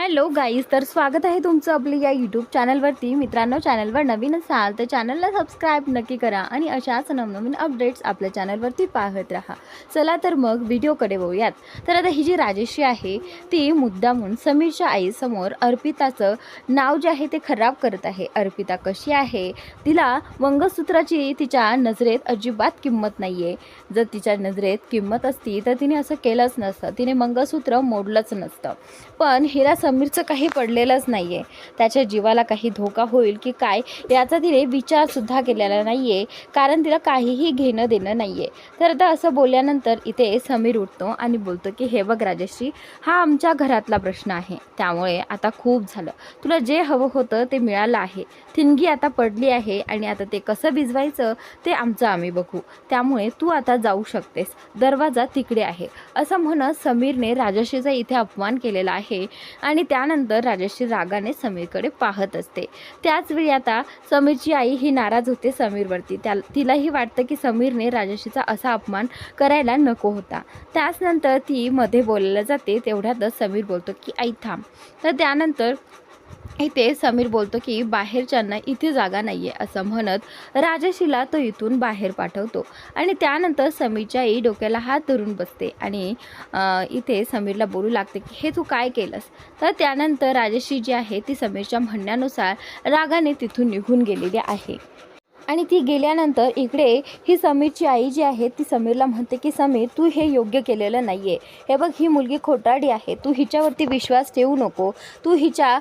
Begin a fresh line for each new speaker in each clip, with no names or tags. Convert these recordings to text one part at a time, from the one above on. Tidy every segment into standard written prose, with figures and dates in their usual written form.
Hello guys, तर स्वागत आहे तुमचं आपल्या या यूट्यूब चॅनलवरती. मित्रांनो, चॅनलवर नवीन असाल तर चॅनलला सबस्क्राईब नक्की करा आणि अशाच नवनवीन अपडेट्स आपल्या चॅनलवरती पाहत राहा. चला तर मग व्हिडिओकडे वळूयात. तर आता ही जी राजेश्री आहे ती मुद्दामून समीरच्या आईसमोर अर्पिताचं नाव जे आहे ते खराब करत आहे. अर्पिता कशी आहे, तिला मंगळसूत्राची तिच्या नजरेत अजिबात किंमत नाही आहे. जर तिच्या नजरेत किंमत असती तर तिने असं केलंच नसतं, तिने मंगळसूत्र मोडलंच नसतं. पण हिला समीरचं काही पडलेलंच नाही आहे. त्याच्या जीवाला काही धोका होईल की काय याचा तिने विचारसुद्धा केलेला नाही आहे, कारण तिला काहीही घेणं देणं नाही आहे. तर आता असं बोलल्यानंतर इथे समीर उठतो आणि बोलतो की हे बघ राजेश्री, हा आमच्या घरातला प्रश्न आहे, त्यामुळे आता खूप झालं. तुला जे हवं होतं ते मिळालं आहे. थिणगी आता पडली आहे आणि आता ते कसं भिजवायचं ते आम्ही बघू. त्यामुळे तू आता जाऊ शकतेस, दरवाजा तिकडे आहे. असं म्हणत समीरने राजेश्रीचा इथे अपमान केलेला आहे आणि त्यानंतर राजेश्री रागाने समीरकडे पाहत असते. त्याचवेळी आता समीरची आई ही नाराज होते समीरवरती. तिलाही वाटतं की समीरने राजेश्रीचा असा अपमान करायला नको होता. त्याचनंतर ती मध्ये बोलायला जाते. तेवढ्यातच समीर बोलतो की आई थांब. तर त्यानंतर इथे समीर बोलतो की बाहेरच्यांना इथे जागा नाही आहे. असं म्हणत राजेश्रीला तो इथून बाहेर पाठवतो आणि त्यानंतर समीरच्या आई डोक्याला हात धरून बसते आणि इथे समीरला बोलू लागते की हे तू काय केलंस. तर त्यानंतर राजेश्री जी आहे ती समीरच्या म्हणण्यानुसार रागाने तिथून निघून गेलेली आहे. आणि ती गेल्यानंतर इकडे ही समीरची आई जी आहे ती समीरला म्हणते की समीर, तू हे योग्य केलेलं नाही आहे. हे बघ, ही मुलगी खोटारडी आहे, तू हिच्यावरती विश्वास ठेवू नको, तू हिच्या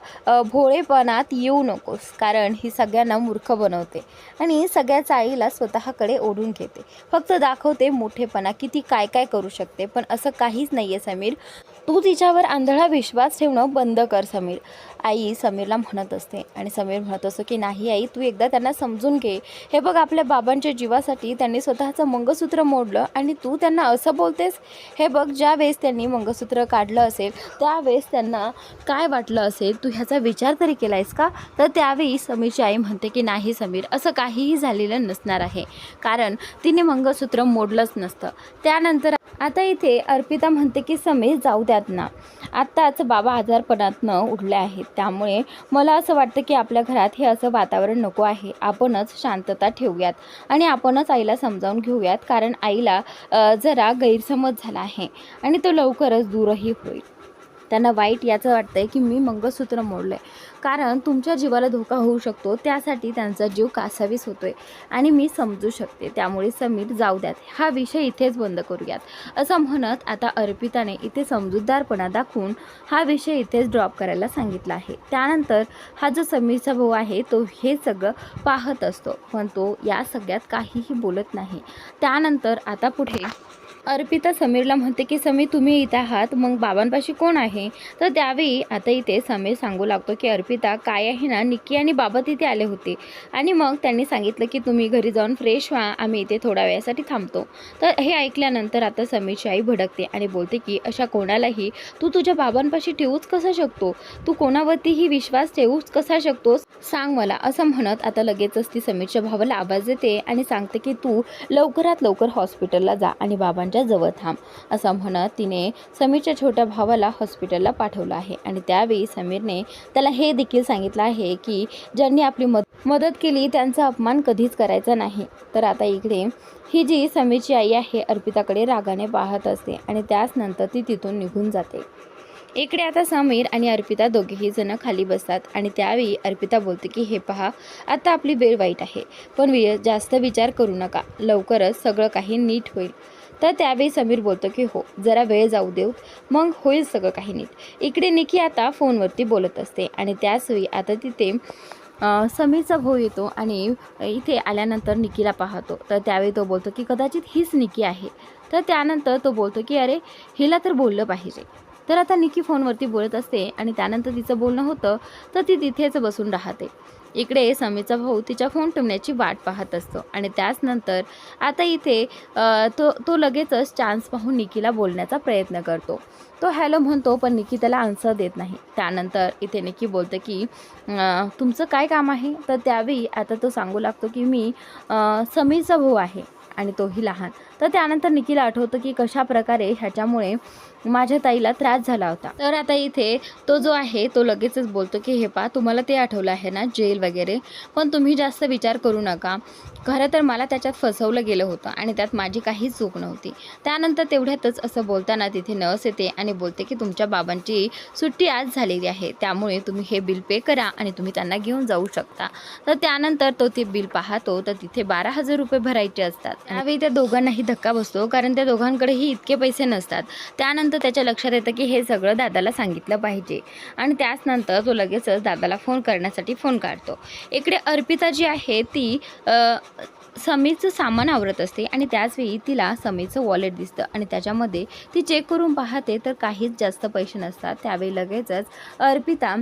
भोळेपणात येऊ नकोस, कारण ही सगळ्यांना मूर्ख बनवते आणि सगळ्याच आईला स्वतःकडे ओढून घेते. फक्त दाखवते मोठेपणा की ती काय काय करू शकते. पण असं काहीच नाही आहे समीर, तू तिच्यावर आंधळा विश्वास ठेवणं बंद कर समीर, आई समीरला म्हणत असते. आणि समीर म्हणत असतो की नाही आई, तू एकदा त्यांना समजून घे. हे बघ, आपल्या बाबांच्या जीवासाठी त्यांनी स्वतःचं मंगळसूत्र मोडलं आणि तू त्यांना असं बोलतेस. हे बघ, ज्या वेळेस त्यांनी मंगळसूत्र काढलं असेल त्यावेळेस त्यांना काय वाटलं असेल, तू ह्याचा विचार तरी केला आहेस का. तर त्यावेळी समीरची आई म्हणते की नाही समीर, असं काहीही झालेलं नसणार आहे, कारण तिने मंगळसूत्र मोडलंच नसतं. त्यानंतर आता इथे अर्पिता म्हणते की समीर जाऊ द्यात ना, आत्ताच बाबा आजारपणातनं उठले आहेत, त्यामुळे मला असं वाटतं की आपल्या घरात हे असं वातावरण नको आहे. आपणच शांतता ठेवूयात आणि आपणच आईला समजावून घेऊयात, कारण आईला जरा गैरसमज झाला आहे आणि तो लवकरच दूरही होईल. त्यांना वाईट याचं वाटतं आहे की मी मंगळसूत्र मोडलं आहे, कारण तुमच्या जीवाला धोका होऊ शकतो, त्यासाठी त्यांचा जीव कासावीस होतो आहे आणि मी समजू शकते. त्यामुळे समीर जाऊ द्यात, हा विषय इथेच बंद करूयात. असं म्हणत आता अर्पिताने इथे समजूतदारपणा दाखवून हा विषय इथेच ड्रॉप करायला सांगितला आहे. त्यानंतर हा जो समीरचा भाऊ आहे तो हे सगळं पाहत असतो, पण तो या सगळ्यात काहीही बोलत नाही. त्यानंतर आता पुढे अर्पिता समीरला म्हणते की समीर, तुम्ही इथे आहात, मग बाबांपाशी कोण आहे. तर त्यावेळी आता इथे समीर सांगू लागतो की अर्पिता, काय आहे ना, निक्की आणि बाबा तिथे आले होते आणि मग त्यांनी सांगितलं की तुम्ही घरी जाऊन फ्रेश व्हा, आम्ही इथे थोड्या वेळासाठी थांबतो. तर हे ऐकल्यानंतर आता समीरची आई भडकते आणि बोलते की अशा कोणालाही तू तुझ्या बाबांपाशी ठेवूच कसा शकतो, तू कोणावरतीही विश्वास ठेवूच कसा शकतोस, सांग मला. असं म्हणत आता लगेचच ती समीरच्या भावाला आवाज देते आणि सांगते की तू लवकरात लवकर हॉस्पिटलला जा आणि बाबांच्या जवळ थांब. असं म्हणत तिने समीरच्या छोट्या भावाला हॉस्पिटलला पाठवलं आहे. आणि त्यावेळी समीरने त्याला हे देखील सांगितलं आहे की ज्यांनी आपली मदत केली त्यांचा अपमान कधीच करायचा नाही. तर आता इकडे ही जी समीरची आई आहे अर्पिताकडे रागाने पाहत असते आणि त्याचनंतर ती तिथून निघून जाते. इकडे आता समीर आणि अर्पिता दोघेही जण खाली बसतात आणि त्यावेळी अर्पिता बोलते की हे पहा, आता आपली वेळ वाईट आहे, पण जास्त विचार करू नका, लवकरच सगळं काही नीट होईल. तर त्यावेळी समीर बोलतो की हो, जरा वेळ जाऊ देऊ, मग होईल सगळं काही नीट. इकडे निकी आता फोनवरती बोलत असते आणि त्याचवेळी आता तिथे समीरचा भाऊ येतो आणि इथे आल्यानंतर निकीला पाहतो. तर त्यावेळी तो बोलतो की कदाचित हीच निकी आहे. तर त्यानंतर तो बोलतो की अरे, हिला तर बोललं पाहिजे. तर आता निकी फोनवरती बोलत असते आणि त्यानंतर तिचं बोलणं होतं तर ती तिथेच बसून राहते. इकडे समीरचा भाऊ तिच्या फोन ठेवण्याची वाट पाहत असतो आणि त्याचनंतर आता इथे तो लगेचच चान्स पाहून निकीला बोलण्याचा प्रयत्न करतो. तो हॅलो म्हणतो, पण निकी त्याला आन्सर देत नाही. त्यानंतर इथे निकी बोलते की तुमचं काय काम आहे. तर त्यावेळी आता तो सांगू लागतो की मी समीरचा भाऊ आहे आणि तोही लहान. तर त्यानंतर निकीला आठवतं की कशाप्रकारे ह्याच्यामुळे माझ्या ताईला त्रास झाला होता. तर आता इथे तो जो आहे तो लगेचच बोलतो की हे पा, तुम्हाला ते आठवलं आहे ना जेल वगैरे, पण तुम्ही जास्त विचार करू नका. खरं तर मला त्याच्यात फसवलं गेलं होतं आणि त्यात माझी काहीच चूक नव्हती. त्यानंतर तेवढ्यातच असं बोलताना तिथे नर्स येते आणि बोलते की तुमच्या बाबांची सुट्टी आज झालेली आहे, त्यामुळे तुम्ही हे बिल पे करा आणि तुम्ही त्यांना घेऊन जाऊ शकता. तर त्यानंतर तो ते बिल पाहतो तर तिथे 12,000 रुपये भरायचे असतात. त्यावेळी त्या दोघांनाही धक्का बसतो, कारण त्या दोघांकडेही इतके पैसे नसतात. त्यानंतर त्याच्या लक्षात येतं की हे सगळं दादाला सांगितलं पाहिजे आणि त्याचनंतर तो लगेचच दादाला फोन करण्यासाठी फोन काढतो. इकडे अर्पिता जी आहे ती समीरचं सामान आवरत असते आणि त्याचवेळी तिला समीरचं वॉलेट दिसतं आणि त्याच्यामध्ये ती चेक करून पाहते तर काहीच जास्त पैसे नसतात. त्यावेळी लगेचच अर्पिता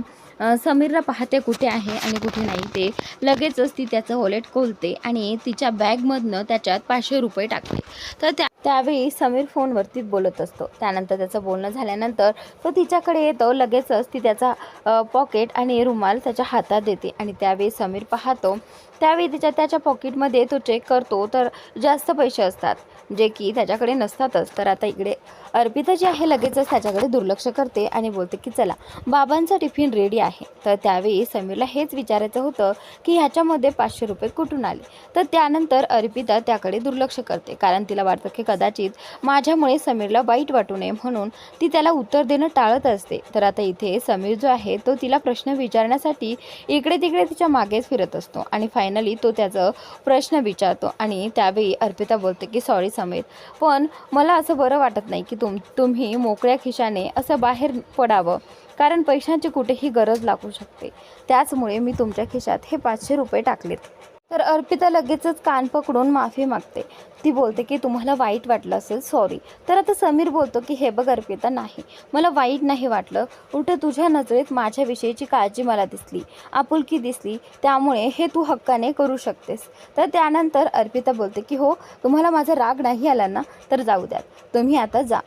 समीरला पाहते कुठे आहे आणि कुठे नाही. ते लगेचच ती त्याचं वॉलेट खोलते आणि तिच्या बॅगमधनं त्याच्यात 500 रुपये टाकते. तर त्यावेळी समीर फोनवरती बोलत असतो. त्यानंतर त्याचं बोलणं झाल्यानंतर तो तिच्याकडे येतो. लगेचच ती त्याचा पॉकेट आणि रुमाल त्याच्या हातात देते आणि त्यावेळी समीर पाहतो. त्यावेळी त्याच्या पॉकेटमध्ये तो चेक करतो तर जास्त पैसे असतात जे की त्याच्याकडे नसतातच. तर आता इकडे अर्पिता जी आहे लगेचच त्याच्याकडे दुर्लक्ष करते आणि बोलते की चला बाबांचा टिफिन रेडी आहे. तर त्यावेळी समीरला हेच विचारायचं होतं की ह्याच्यामध्ये 500 रुपये कुठून आले. तर त्यानंतर अर्पिता त्याकडे दुर्लक्ष करते, कारण तिला वाटतं की कदाचित माझ्यामुळे समीरला वाईट वाटू नये म्हणून ती त्याला उत्तर देणं टाळत असते. तर आता इथे समीर जो आहे तो तिला प्रश्न विचारण्यासाठी इकडे तिकडे तिच्या मागेच फिरत असतो आणि फायनली तो त्याचं प्रश्न विचारतो आणि त्यावेळी अर्पिता बोलते की सॉरी समीर, पण मला असं बरं वाटत नाही की तुम्ही मोकळ्या खिशाने असं बाहेर पडावं, कारण पैशांची कुठेही गरज लागू शकते. त्याचमुळे मी तुमच्या खिशात हे 500 रुपये टाकलेत. तर अर्पिता लगेचच कान पकडून माफी मागते. ती बोलते की तुम्हाला वाईट वाटलं असेल, सॉरी. तर आता समीर बोलतो की हे बघ अर्पिता, नाही, मला वाईट नाही वाटलं, उलट तुझ्या नजरेत माझ्याविषयीची काळजी मला दिसली, आपुलकी दिसली, त्यामुळे हे तू हक्काने करू शकतेस. तर त्यानंतर अर्पिता बोलते की हो, तुम्हाला माझा राग नाही आला ना, तर जाऊ द्यात, तुम्ही आता जा.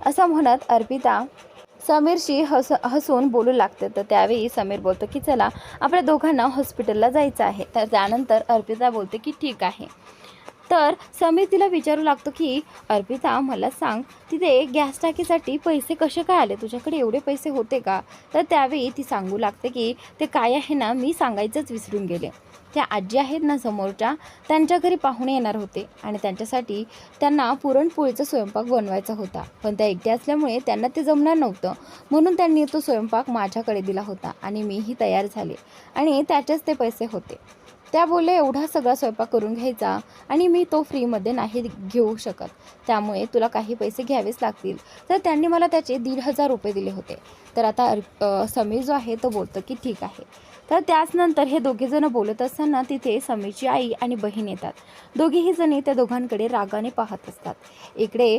असं म्हणत अर्पिता समीरशी हसून बोलू लागते. तर त्यावेळी समीर बोलतो की चला आपल्या दोघांना हॉस्पिटलला जायचं आहे. तर त्यानंतर अर्पिता बोलते की ठीक आहे. तर समीर तिला विचारू लागतो की अर्पिता मला सांग, तिथे गॅस टाकीसाठी पैसे कसे काय आले, तुझ्याकडे एवढे पैसे होते का. तर त्यावेळी ती सांगू लागते की ते काय आहे ना, मी सांगायचंच विसरून गेले. त्या आजी आहेत ना समोरच्या, त्यांच्या घरी पाहुणे येणार होते आणि त्यांच्यासाठी त्यांना पुरणपोळीचा स्वयंपाक बनवायचा होता, पण त्या एकट्या असल्यामुळे त्यांना ते जमणार नव्हतं, म्हणून त्यांनी तो स्वयंपाक माझ्याकडे दिला होता आणि मीही तयार झाले आणि त्याचेच ते पैसे होते. त्या बोलले एवढा सगळा स्वयंपाक करून घ्यायचा आणि मी तो फ्रीमध्ये नाही घेऊ शकत, त्यामुळे तुला काही पैसे घ्यावेच लागतील. तर त्यांनी मला त्याचे 1,500 रुपये दिले होते. तर आता समीर जो आहे तो बोलतो की ठीक आहे. तर त्याचनंतर हे दोघेजणं बोलत असताना तिथे समीरची आई आणि बहीण येतात. दोघेही जणी त्या दोघांकडे रागाने पाहत असतात. इकडे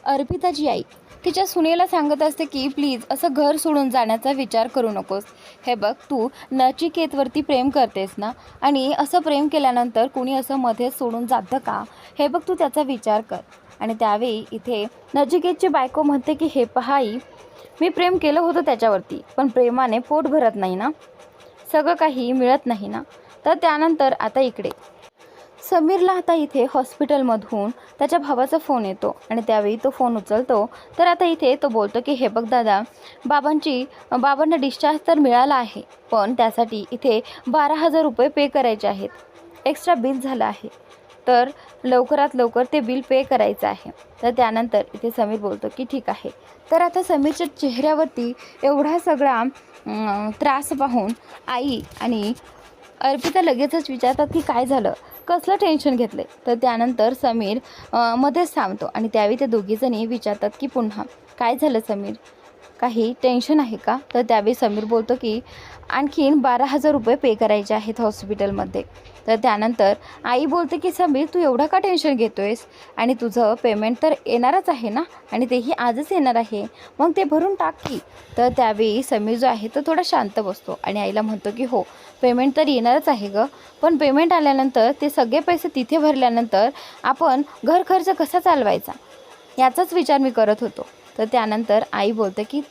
अर्पिताची आई तिच्या सुनेला सांगत असते की प्लीज असं घर सोडून जाण्याचा विचार करू नकोस. हे बघ, तू नचिकेतवरती प्रेम करतेस ना, आणि असं प्रेम केल्यानंतर कुणी असं मध्येच सोडून जातं का, हे बघ तू त्याचा विचार कर. आणि त्यावेळी इथे नचिकेतची बायको म्हणते की हे पहा आई, मी प्रेम केलं होतं त्याच्यावरती, पण प्रेमाने पोट भरत नाही ना, सगळं काही मिळत नाही ना. तर त्यानंतर आता इकडे समीरला आता इथे हॉस्पिटलमधून त्याच्या भावाचा फोन येतो आणि त्यावेळी तो फोन उचलतो. तर आता इथे तो बोलतो की हे बघ दादा, बाबांना डिस्चार्ज तर मिळाला आहे, पण त्यासाठी इथे 12,000 रुपये पे करायचे आहेत, एक्स्ट्रा बिल झालं आहे, तर लवकरात लवकर ते बिल पे करायचं आहे. तर त्यानंतर इथे समीर बोलतो की ठीक आहे. तर आता समीरच्या चेहऱ्यावरती एवढा सगळा त्रास पाहून आई आणि अर्पिता लगेचच विचारतात की काय झालं, कसलं टेन्शन घेतलं. तर त्यानंतर समीर मध्येच थांबतो आणि त्यावेळी ते दोघीजणी विचारतात की पुन्हा काय झालं समीर, काही टेन्शन आहे का. तर त्यावेळी समीर बोलतो की आणखीन 12,000 रुपये पे करायचे आहेत हॉस्पिटलमध्ये. तर त्यानंतर आई बोलते की समीर, तू एवढा का टेन्शन घेतो आहेस, आणि तुझं पेमेंट तर येणारच आहे ना, आणि तेही आजच येणार आहे, मग ते भरून टाक की. तर त्यावेळी समीर जो आहे तो थोडा शांत बसतो आणि आईला म्हणतो की हो, पेमेंट तर येणारच आहे गं, पण पेमेंट आल्यानंतर ते सगळे पैसे तिथे भरल्यानंतर आपण घर खर्च कसा चालवायचा याचाच विचार मी करत होतो. तर त्यानंतर आई बोलते की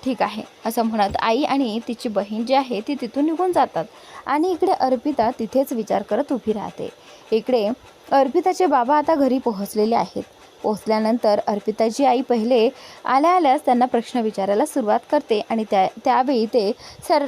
ठीक आहे असं म्हणत आई आणि तिची बहीण जी आहे ती तिथून निघून जातात. आणि इकडे अर्पिता तिथेच विचार करत उभी राहते. इकडे अर्पिताचे बाबा आता घरी पोहोचलेले आहेत. पोहोचल्यानंतर अर्पिताची आई पहिले आल्याच त्यांना प्रश्न विचारायला सुरुवात करते आणि त्यावेळी ते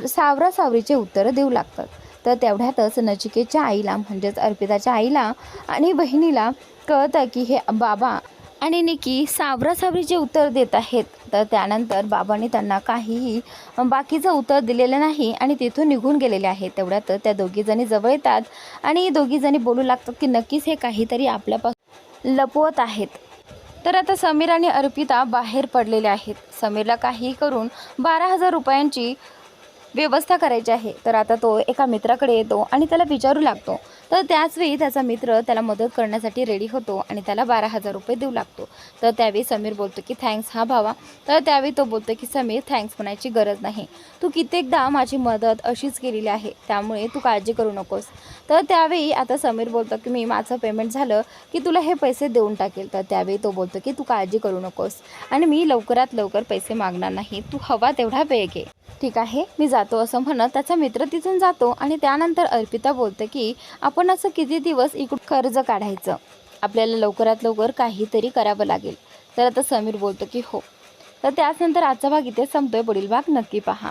सावरासावरीचे उत्तरं देऊ लागतात. तर तेवढ्यातच नचिकेतच्या आईला म्हणजेच अर्पिताच्या आईला आणि बहिणीला कळतं की हे बाबा आणि निकी सावरासावरीचे उत्तर देत आहेत. तर त्यानंतर बाबांनी त्यांना काहीही बाकीचं उत्तर दिलेलं नाही आणि तिथून निघून गेलेले आहेत. तेवढ्यात त्या दोघीजणी जवळ येतात आणि दोघीजणी बोलू लागतात की नक्कीच हे काहीतरी आपल्यापासून लपवत आहेत. तर आता समीर आणि अर्पिता बाहेर पडलेले आहेत. समीरला काही करून 12,000 रुपयांची व्यवस्था करायची आहे. तर आता तो एका मित्राकडे येतो आणि त्याला विचारू लागतो. तर त्याचवेळी त्याचा मित्र त्याला मदत करण्यासाठी रेडी होतो आणि त्याला 12,000 रुपये देऊ लागतो. तर त्यावेळी समीर बोलतो की थँक्स हा भावा. तर त्यावेळी तो बोलतो की समीर थँक्स म्हणायची गरज नाही, तू कित्येकदा माझी मदत अशीच केलेली आहे, त्यामुळे तू काळजी करू नकोस. तर त्यावेळी आता समीर बोलतो की मी माझं पेमेंट झालं की तुला हे पैसे देऊन टाकेल. तर त्यावेळी तो बोलतो की तू काळजी करू नकोस आणि मी लवकरात लवकर पैसे मागणार नाही, तू हवा तेवढा वेळ घे. ठीक आहे मी जातो असं म्हणत त्याचा मित्र तिथून जातो. आणि त्यानंतर अर्पिता बोलते की आपण असं किती दिवस इकडून कर्ज काढायचं, आपल्याला लवकरात लवकर काहीतरी करावं लागेल. तर आता समीर बोलतो की हो. तर त्याचनंतर आजचा भाग इथे संपतोय. पुढील भाग नक्की पहा.